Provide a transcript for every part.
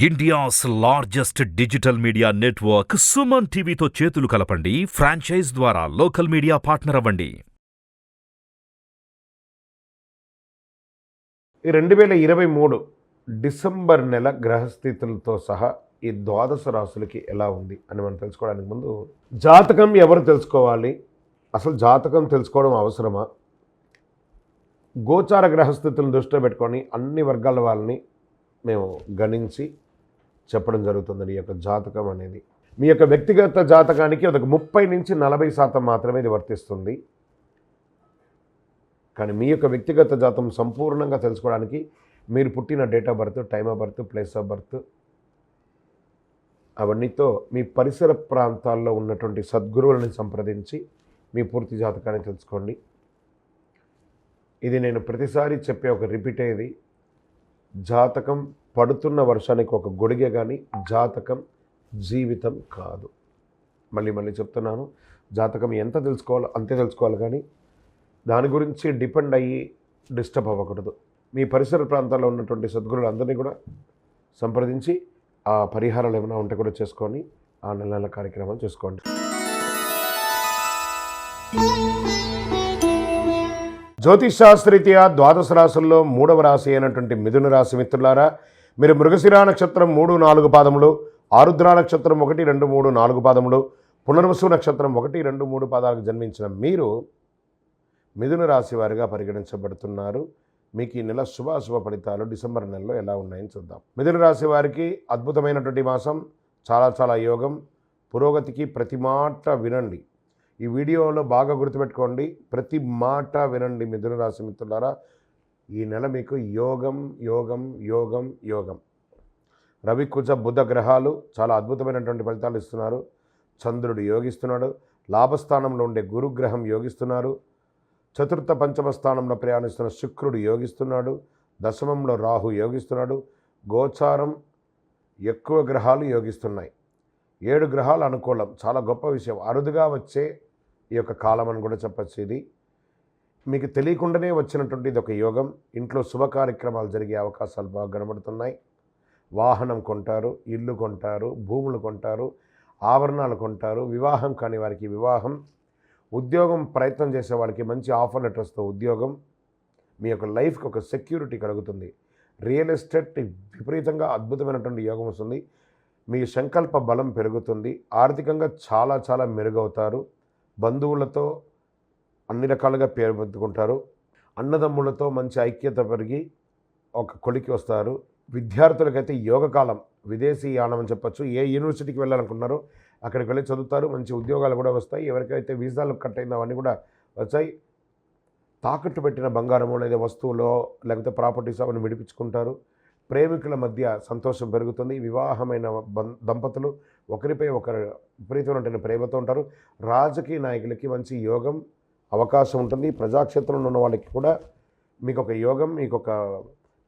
India's largest digital media network Suman టీవీతో చేతులు కలపండి. ఫ్రాంచైజ్ ద్వారా లోకల్ మీడియా పార్ట్నర్ అవ్వండి. 2023 డిసెంబర్ నెల గ్రహస్థితులతో సహా ఈ ద్వాదశ రాశులకి ఎలా ఉంది అని మనం తెలుసుకోవడానికి ముందు జాతకం ఎవరు తెలుసుకోవాలి, అసలు జాతకం తెలుసుకోవడం అవసరమా, గోచార గ్రహస్థితులను దృష్టిలో పెట్టుకొని అన్ని వర్గాల వాళ్ళని మేము గణించి చెప్పడం జరుగుతుంది. ఈ యొక్క జాతకం అనేది మీ యొక్క వ్యక్తిగత జాతకానికి ఒక 30 నుంచి 40% మాత్రమే ఇది వర్తిస్తుంది. కానీ మీ యొక్క వ్యక్తిగత జాతకం సంపూర్ణంగా తెలుసుకోవడానికి మీరు పుట్టిన date of birth, time of birth, place of birth అవన్నీతో మీ పరిసర ప్రాంతాల్లో ఉన్నటువంటి సద్గురువులను సంప్రదించి మీ పూర్తి జాతకాన్ని తెలుసుకోండి. ఇది నేను ప్రతిసారి చెప్పే ఒక రిపీట్ అయ్యేది, జాతకం పడుతున్న వర్షానికి ఒక గొడిగె కానీ జాతకం జీవితం కాదు. మళ్ళీ చెప్తున్నాను, జాతకం ఎంత తెలుసుకోవాలో అంతే తెలుసుకోవాలి, కానీ దాని గురించి డిపెండ్ అయ్యి డిస్టర్బ్ అవ్వకూడదు. మీ పరిసర ప్రాంతాల్లో ఉన్నటువంటి సద్గురులు అందరినీ కూడా సంప్రదించి ఆ పరిహారాలు ఏమైనా ఉంటే కూడా చేసుకొని ఆ నెల కార్యక్రమాలు చేసుకోండి. జ్యోతిషాస్త్రరీత్యా ద్వాదశ రాశుల్లో 3వ రాశి అయినటువంటి మిథున రాశి మిత్రులారా, మీరు మృగశిరా నక్షత్రం 3, 4 పాదములు, ఆరుద్ర నక్షత్రం 1, 2, 3, 4 పాదములు, పునర్వసు నక్షత్రం 1, 2, 3 పాదాలకు జన్మించిన మీరు మిథున రాశి వారిగా పరిగణించబడుతున్నారు. మీకు ఈ నెల శుభాశుభ ఫలితాలు డిసెంబర్ నెలలో ఎలా ఉన్నాయని చూద్దాం. మిథున రాశి వారికి అద్భుతమైనటువంటి మాసం, చాలా యోగం, పురోగతికి ప్రతి మాట వినండి. ఈ వీడియోలో బాగా గుర్తుపెట్టుకోండి, ప్రతి మాట వినండి మిథున రాశి మిత్రులారా. ఈ నెల మీకు యోగం యోగం యోగం యోగం. రవి, కుజ, బుధ గ్రహాలు చాలా అద్భుతమైనటువంటి ఫలితాలు ఇస్తున్నారు. చంద్రుడు యోగిస్తున్నాడు, లాభస్థానంలో ఉండే గురుగ్రహం యోగిస్తున్నారు, చతుర్థ పంచమ స్థానంలో ప్రయాణిస్తున్న శుక్రుడు యోగిస్తున్నాడు, దశమంలో రాహు యోగిస్తున్నాడు, గోచారం ఎక్కువ గ్రహాలు యోగిస్తున్నాయి. 7 గ్రహాలు అనుకూలం, చాలా గొప్ప విషయం. అరుదుగా వచ్చే ఈ యొక్క కాలం అని కూడా చెప్పచ్చు. ఇది మీకు తెలియకుండానే వచ్చినటువంటి ఇది ఒక యోగం. ఇంట్లో శుభ కార్యక్రమాలు జరిగే అవకాశాలు బాగా కనబడుతున్నాయి. వాహనం కొంటారు, ఇల్లు కొంటారు, భూములు కొంటారు, ఆభరణాలు కొంటారు. వివాహం కాని వారికి వివాహం, ఉద్యోగం ప్రయత్నం చేసే వాళ్ళకి మంచి ఆఫర్ లెటర్స్తో ఉద్యోగం, మీ యొక్క లైఫ్కి ఒక సెక్యూరిటీ కలుగుతుంది. రియల్ ఎస్టేట్ విపరీతంగా అద్భుతమైనటువంటి యోగం వస్తుంది. మీ సంకల్ప బలం పెరుగుతుంది. ఆర్థికంగా చాలా మెరుగవుతారు. బంధువులతో అన్ని రకాలుగా పేరు పెట్టుకుంటారు. అన్నదమ్ములతో మంచి ఐక్యత పెరిగి ఒక కొలికి వస్తారు. విద్యార్థులకైతే యోగకాలం, విదేశీ యానం అని చెప్పచ్చు. ఏ యూనివర్సిటీకి వెళ్ళాలనుకున్నారో అక్కడికి వెళ్ళి చదువుతారు. మంచి ఉద్యోగాలు కూడా వస్తాయి. ఎవరికైతే వీసాలు కట్ అయిందో అవన్నీ కూడా వచ్చాయి. తాకట్టు పెట్టిన బంగారము లేదా వస్తువులో లేకపోతే ప్రాపర్టీస్ అవన్నీ విడిపించుకుంటారు. ప్రేమికుల మధ్య సంతోషం పెరుగుతుంది. వివాహమైన దంపతులు ఒకరిపై ఒకరు విపరీతమైన ప్రేమతో ఉంటారు. రాజకీయ నాయకులకి మంచి యోగం అవకాశం ఉంటుంది. ప్రజాక్షేత్రంలో ఉన్న వాళ్ళకి కూడా మీకు ఒక యోగం, మీకు ఒక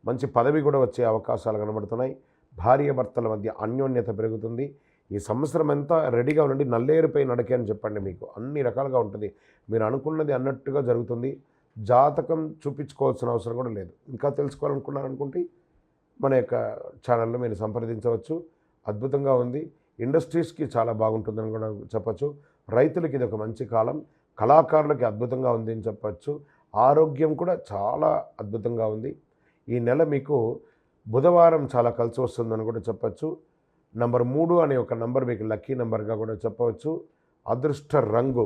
మంచి పదవి కూడా వచ్చే అవకాశాలు కనబడుతున్నాయి. భార్యాభర్తల మధ్య అన్యోన్యత పెరుగుతుంది. ఈ సంవత్సరం అంతా రెడీగా ఉండండి. నల్లేరుపై నడకే అని చెప్పండి. మీకు అన్ని రకాలుగా ఉంటుంది. మీరు అనుకున్నది అన్నట్టుగా జరుగుతుంది. జాతకం చూపించుకోవాల్సిన అవసరం కూడా లేదు. ఇంకా తెలుసుకోవాలనుకున్నారనుకుంటే మన యొక్క ఛానల్లో మీరు సంప్రదించవచ్చు. అద్భుతంగా ఉంది. ఇండస్ట్రీస్కి చాలా బాగుంటుందని కూడా చెప్పచ్చు. రైతులకి ఇది ఒక మంచి కాలం. కళాకారులకి అద్భుతంగా ఉంది అని చెప్పచ్చు. ఆరోగ్యం కూడా చాలా అద్భుతంగా ఉంది. ఈ నెల మీకు బుధవారం చాలా కలిసి వస్తుందని కూడా చెప్పచ్చు. నంబర్ 3 అనే ఒక నంబర్ మీకు లక్కీ నెంబర్గా కూడా చెప్పవచ్చు. అదృష్ట రంగు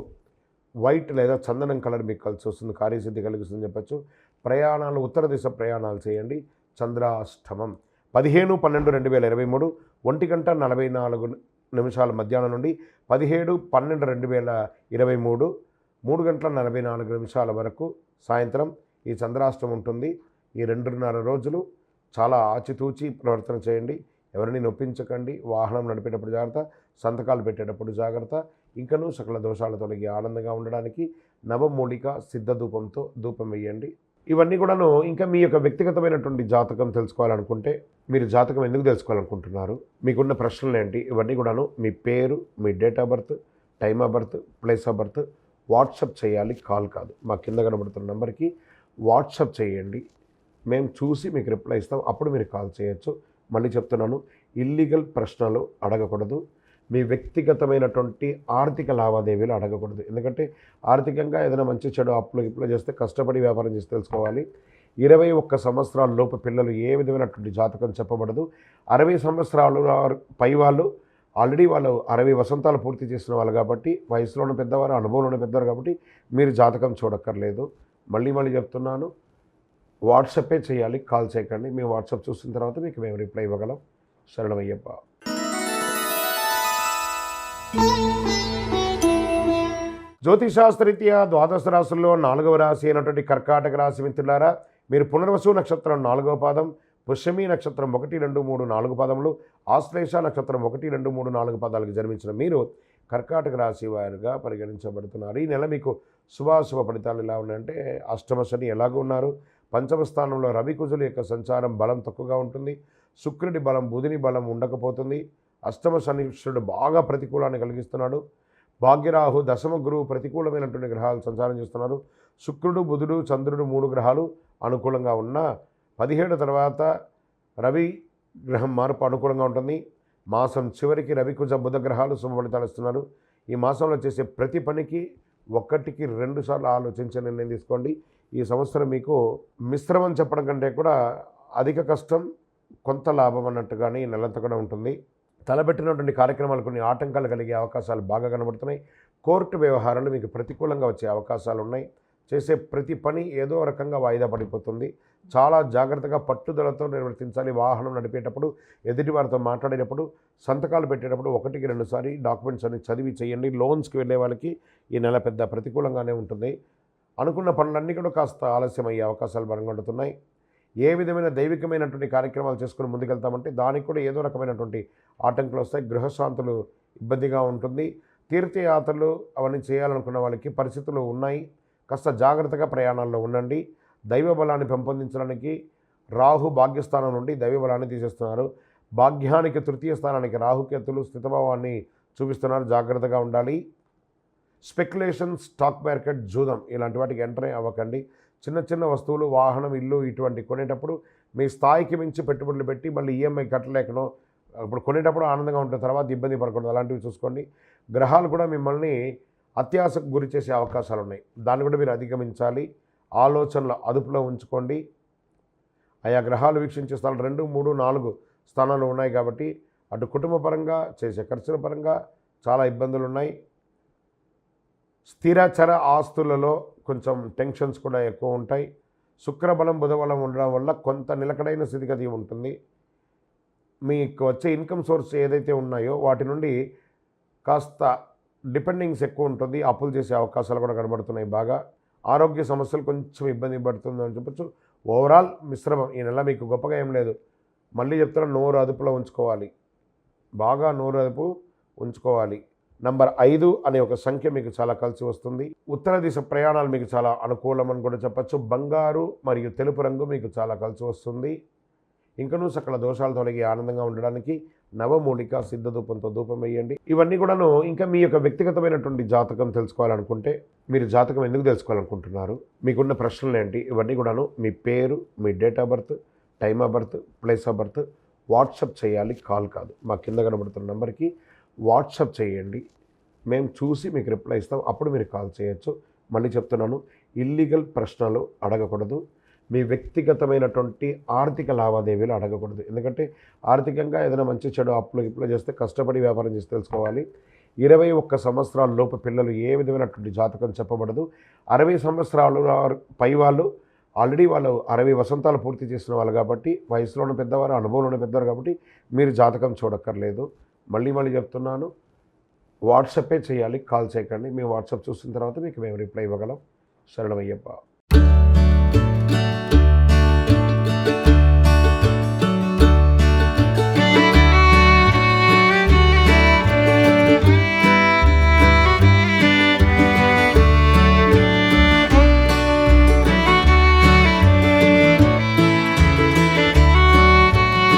వైట్ లేదా చందనం కలర్ మీకు కలిసి వస్తుంది, కార్యసిద్ధి కలిగిస్తుందని చెప్పచ్చు. ప్రయాణాలు, ఉత్తర దిశ ప్రయాణాలు చేయండి. చంద్రాష్టమం 15/12/2023 1:44 మధ్యాహ్నం నుండి 17/12/2023 3:44 వరకు సాయంత్రం ఈ చంద్రాష్టమం ఉంటుంది. ఈ 2.5 రోజులు చాలా ఆచితూచి ప్రవర్తన చేయండి. ఎవరిని నొప్పించకండి. వాహనం నడిపేటప్పుడు జాగ్రత్త, సంతకాలు పెట్టేటప్పుడు జాగ్రత్త. ఇంకనూ సకల దోషాల తొలగి ఆనందంగా ఉండడానికి నవమూలిక సిద్ధ ధూపంతో ధూపం వేయండి. ఇవన్నీ కూడాను. ఇంకా మీ యొక్క వ్యక్తిగతమైనటువంటి జాతకం తెలుసుకోవాలనుకుంటే మీరు జాతకం ఎందుకు తెలుసుకోవాలనుకుంటున్నారు, మీకున్న ప్రశ్నలు ఏంటి, ఇవన్నీ కూడాను మీ పేరు, మీ date of birth, time of birth, place of birth WhatsApp చేయాలి, కాల్ కాదు. మా కింద కనబడుతున్న నెంబర్కి వాట్సాప్ చేయండి. మేము చూసి మీకు రిప్లై ఇస్తాం. అప్పుడు మీరు కాల్ చేయొచ్చు. మళ్ళీ చెప్తున్నాను, ఇల్లీగల్ ప్రశ్నలు అడగకూడదు. మీ వ్యక్తిగతమైనటువంటి ఆర్థిక లావాదేవీలు అడగకూడదు. ఎందుకంటే ఆర్థికంగా ఏదైనా మంచి చెడు అప్పులు గిప్పులు చేస్తే కష్టపడి వ్యాపారం చేసి తెలుసుకోవాలి. 21 సంవత్సరాల లోపు పిల్లలు ఏ విధమైనటువంటి జాతకం చెప్పబడదు. 60 సంవత్సరాలు పై వాళ్ళు ఆల్రెడీ వాళ్ళు 60 వసంతాలు పూర్తి చేసిన వాళ్ళు కాబట్టి, వయసులోనే పెద్దవారు, అనుభవంలోనే పెద్దవారు కాబట్టి మీరు జాతకం చూడక్కర్లేదు. మళ్ళీ చెప్తున్నాను, వాట్సాపే చేయాలి, కాల్ చేయకండి. మేము వాట్సాప్ చూసిన తర్వాత మీకు మేము రిప్లై ఇవ్వగలం. శరణమయ్యప్ప. జ్యోతిషాస్త్రరీత్యా ద్వాదశ రాశుల్లో 4వ రాశి అయినటువంటి కర్కాటక రాశి మిత్రులారా, మీరు పునర్వసు నక్షత్రం 4వ పాదం, పుష్యమి నక్షత్రం 1, 2, 3, 4 పాదములు, ఆశ్లేష నక్షత్రం 1, 2, 3, 4 పాదాలకు జన్మించిన మీరు కర్కాటక రాశి వారుగా పరిగణించబడుతున్నారు. ఈ నెల మీకు శుభాశుభ ఫలితాలు ఎలా ఉన్నాయంటే, అష్టమ శని ఎలాగో ఉన్నారు, పంచమ స్థానంలో రవి కుజుల యొక్క సంచారం బలం తక్కువగా ఉంటుంది, శుక్రుడి బలం బుధుని బలం ఉండకపోతుంది, అష్టమ శనీశ్వరుడు బాగా ప్రతికూలాన్ని కలిగిస్తున్నాడు, భాగ్యరాహు దశమ గురువు ప్రతికూలమైనటువంటి గ్రహాలు సంచారం చేస్తున్నారు, శుక్రుడు బుధుడు చంద్రుడు 3 గ్రహాలు అనుకూలంగా ఉన్న 17 తర్వాత రవి గ్రహం మార్పు అనుకూలంగా ఉంటుంది. మాసం చివరికి రవి కుజ బుధ గ్రహాలు శుభ ఫలితాలు ఇస్తున్నారు. ఈ మాసంలో చేసే ప్రతి పనికి 1కి 2 సార్లు ఆలోచించే నిర్ణయం తీసుకోండి. ఈ సంవత్సరం మీకు మిశ్రమం చెప్పడం కంటే కూడా అధిక కష్టం కొంత లాభం అన్నట్టుగానే ఈ నెలంతా కూడా ఉంటుంది. తలబెట్టినటువంటి కార్యక్రమాలు కొన్ని ఆటంకాలు కలిగే అవకాశాలు బాగా కనబడుతున్నాయి. కోర్టు వ్యవహారాలు మీకు ప్రతికూలంగా వచ్చే అవకాశాలు ఉన్నాయి. చేసే ప్రతి పని ఏదో రకంగా వాయిదా పడిపోతుంది. చాలా జాగ్రత్తగా పట్టుదలతో నిర్వర్తించాలి. వాహనం నడిపేటప్పుడు, ఎదుటి వారితో మాట్లాడేటప్పుడు, సంతకాలు పెట్టేటప్పుడు 1కి 2 సారి డాక్యుమెంట్స్ అన్ని చదివి చేయండి. లోన్స్కి వెళ్ళే వాళ్ళకి ఈ నెల పెద్ద ప్రతికూలంగానే ఉంటుంది. అనుకున్న పనులన్నీ కూడా కాస్త ఆలస్యం అయ్యే అవకాశాలు బలంగొంటున్నాయి. ఏ విధమైన దైవికమైనటువంటి కార్యక్రమాలు చేసుకుని ముందుకెళ్తామంటే దానికి కూడా ఏదో రకమైనటువంటి ఆటంకాలు వస్తాయి. గృహశాంతులు ఇబ్బందిగా ఉంటుంది. తీర్థయాత్రలు అవన్నీ చేయాలనుకున్న వాళ్ళకి పరిస్థితులు ఉన్నాయి. కాస్త జాగ్రత్తగా ప్రయాణాల్లో ఉండండి. దైవ బలాన్ని పెంపొందించడానికి రాహు భాగ్యస్థానం నుండి దైవ బలాన్ని తీసేస్తున్నారు. భాగ్యానికి 3వ స్థానానికి రాహుకేతులు స్థితభావాన్ని చూపిస్తున్నారు. జాగ్రత్తగా ఉండాలి. స్పెక్యులేషన్, స్టాక్ మార్కెట్, జూదం ఇలాంటి వాటికి ఎంటర్ అవ్వకండి. చిన్న చిన్న వస్తువులు, వాహనం, ఇల్లు ఇటువంటి కొనేటప్పుడు మీ స్థాయికి మించి పెట్టుబడులు పెట్టి మళ్ళీ ఈఎంఐ కట్టలేకనో ఇప్పుడు కొనేటప్పుడు ఆనందంగా ఉంటుంది, తర్వాత ఇబ్బంది పడకూడదు. అలాంటివి చూసుకోండి. గ్రహాలు కూడా మిమ్మల్ని అత్యాశకు గురి చేసే అవకాశాలు ఉన్నాయి. దాన్ని కూడా మీరు అధిగమించాలి. ఆలోచనలు అదుపులో ఉంచుకోండి. ఆయా గ్రహాలు వీక్షించే స్థానాలు 2, 3, 4 స్థానాలు ఉన్నాయి కాబట్టి అటు కుటుంబ పరంగా చేసే ఖర్చుల పరంగా చాలా ఇబ్బందులు ఉన్నాయి. స్థిరచర ఆస్తులలో కొంచెం టెన్షన్స్ కూడా ఎక్కువ ఉంటాయి. శుక్రబలం బుధబలం ఉండడం వల్ల కొంత నిలకడైన స్థితిగతి ఉంటుంది. మీకు వచ్చే ఇన్కమ్ సోర్స్ ఏదైతే ఉన్నాయో వాటి నుండి కాస్త డిపెండింగ్స్ ఎక్కువ ఉంటుంది. అప్పులు చేసే అవకాశాలు కూడా కనబడుతున్నాయి. బాగా ఆరోగ్య సమస్యలు కొంచెం ఇబ్బంది పడుతుంది అని చెప్పచ్చు. ఓవరాల్ మిశ్రమం. ఈ నెల మీకు గొప్పగా ఏం లేదు. మళ్ళీ చెప్తున్నా, నోరు అదుపులో ఉంచుకోవాలి. బాగా నోరు అదుపు ఉంచుకోవాలి. నంబర్ 5 అనే ఒక సంఖ్య మీకు చాలా కలిసి వస్తుంది. ఉత్తర దిశ ప్రయాణాలు మీకు చాలా అనుకూలం అని కూడా చెప్పచ్చు. బంగారు మరియు తెలుపు రంగు మీకు చాలా కలిసి వస్తుంది. ఇంకనూ సకల దోషాలు తొలగి ఆనందంగా ఉండడానికి నవమూలిక సిద్ధ ధూపంతో ధూపం వేయండి. ఇవన్నీ కూడాను. ఇంకా మీ యొక్క వ్యక్తిగతమైనటువంటి జాతకం తెలుసుకోవాలనుకుంటే, మీరు జాతకం ఎందుకు తెలుసుకోవాలనుకుంటున్నారు, మీకున్న ప్రశ్నలు ఏంటి, ఇవన్నీ కూడాను మీ పేరు, మీ date of birth, time of birth, place of birth WhatsApp చేయాలి, కాల్ కాదు. మా కింద కనబడుతున్న నెంబర్కి వాట్సాప్ చేయండి. మేము చూసి మీకు రిప్లై ఇస్తాం. అప్పుడు మీరు కాల్ చేయొచ్చు. మళ్ళీ చెప్తున్నాను, ఇల్లీగల్ ప్రశ్నలు అడగకూడదు. మీ వ్యక్తిగతమైనటువంటి ఆర్థిక లావాదేవీలు అడగకూడదు. ఎందుకంటే ఆర్థికంగా ఏదైనా మంచి చెడు అప్పులు గిప్పులు చేస్తే కష్టపడి వ్యాపారం చేసి తెలుసుకోవాలి. 21 సంవత్సరాల లోపు పిల్లలు ఏ విధమైనటువంటి జాతకం చెప్పబడదు. 60 సంవత్సరాలు పై వాళ్ళు ఆల్రెడీ వాళ్ళు 60 వసంతాలు పూర్తి చేసిన వాళ్ళు కాబట్టి, వయసులోనే పెద్దవారు, అనుభవంలోనే పెద్దవారు కాబట్టి మీరు జాతకం చూడక్కర్లేదు. మళ్ళీ చెప్తున్నాను, వాట్సాపే చేయాలి, కాల్ చేయకండి. మేము వాట్సాప్ చూసిన తర్వాత మీకు మేము రిప్లై ఇవ్వగలం. శరణమయ్యప్ప.